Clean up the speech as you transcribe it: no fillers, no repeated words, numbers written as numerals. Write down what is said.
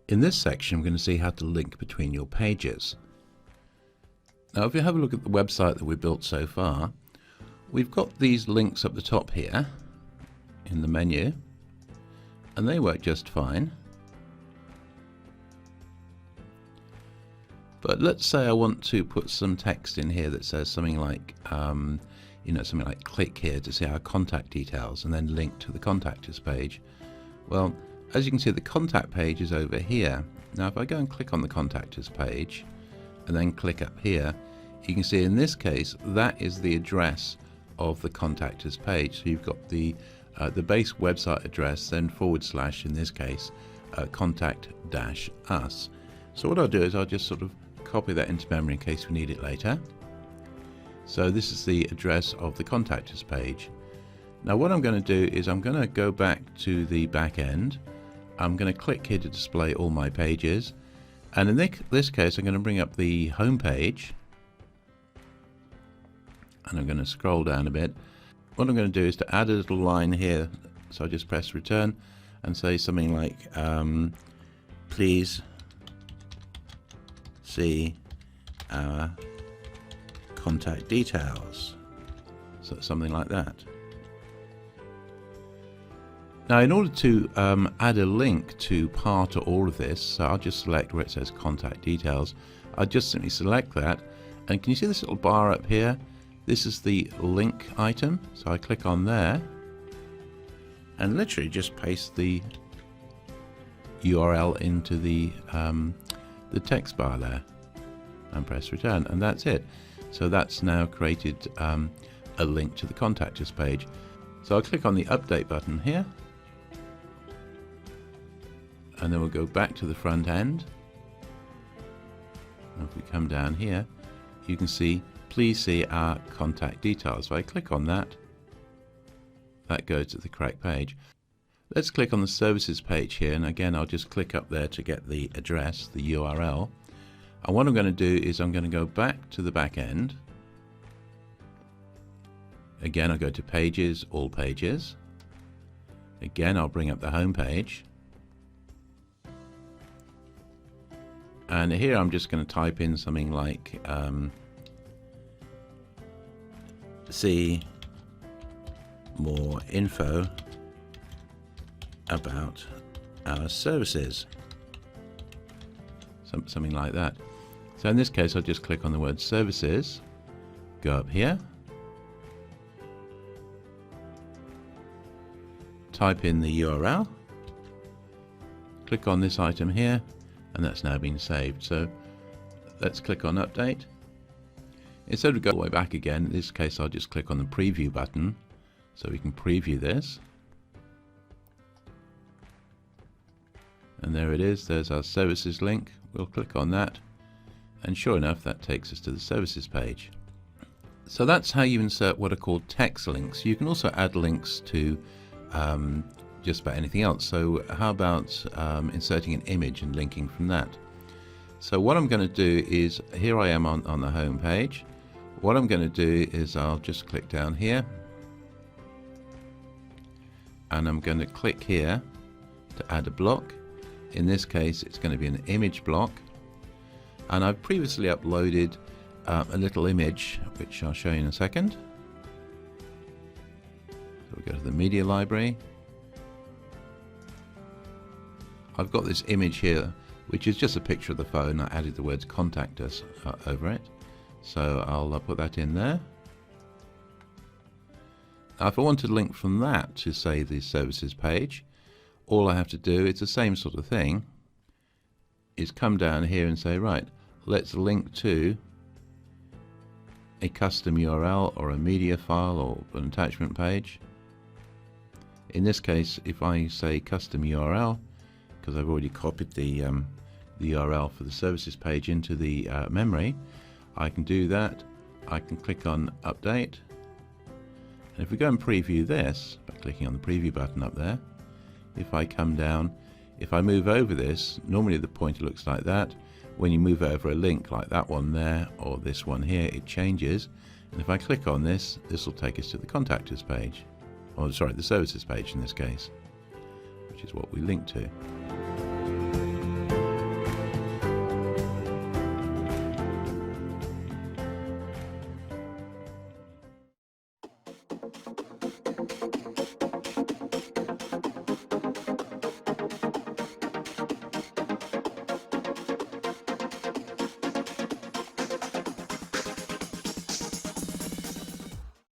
In this section, we're going to see how to link between your pages. Now, if you have a look at the website that we built so far, we've got these links up the top here in the menu, and they work just fine. But let's say I want to put some text in here that says something like, something like click here to see our contact details and then link to the contact us page. Well, as you can see, the contact page is over here. Now, if I go and click on the contact us page and then click up here, you can see in this case, that is the address of the contact us page. So you've got the base website address, then / in this case, contact-us. So what I'll do is I'll just sort of copy that into memory in case we need it later. So this is the address of the contact us page. Now what I'm going to do is I'm going to go back to the back end. I'm going to click here to display all my pages, and in this case I'm going to bring up the home page, and I'm going to scroll down a bit. What I'm going to do is to add a little line here, so I just press return and say something like please see our contact details, so something like that. Now, in order to add a link to part or all of this, so I'll just select where it says contact details. I'll just simply select that, and can you see this little bar up here? This is the link item, so I click on there and literally just paste the URL into the text bar there and press return, and that's it. So that's now created a link to the contact us page. So I'll click on the update button here, and then we'll go back to the front end. And if we come down here, you can see please see our contact details. If I click on that, that goes to the correct page. Let's click on the services page here, and again I'll just click up there to get the address, the URL. And what I'm going to do is I'm going to go back to the back end. Again, I'll go to pages, all pages. Again, I'll bring up the home page. And here I'm just going to type in something like see more info about our services. Something like that. So in this case, I'll just click on the word services, go up here, type in the URL, click on this item here, and that's now been saved. So let's click on update. Instead of going all the way back again, in this case I'll just click on the preview button so we can preview this. And there it is, there's our services link. We'll click on that, and sure enough that takes us to the services page. So that's how you insert what are called text links. You can also add links to just about anything else. So how about inserting an image and linking from that? So what I'm going to do is, here I am on the home page. What I'm going to do is I'll just click down here, and I'm going to click here to add a block. In this case it's going to be an image block, and I've previously uploaded a little image which I'll show you in a second. So we go to the media library. I've got this image here which is just a picture of the phone. I added the words contact us over it, so I'll put that in there. Now if I want to link from that to say the services page, all I have to do, it's the same sort of thing, is come down here and say, right, let's link to a custom URL or a media file or an attachment page. In this case, if I say custom URL, because I've already copied the URL for the services page into the memory, I can do that. I can click on update, and if we go and preview this by clicking on the preview button up there, if I come down, if I move over this, normally the pointer looks like that. When you move over a link like that one there or this one here, it changes, and if I click on this, this will take us to the contact us page, or sorry, the services page in this case, which is what we link to.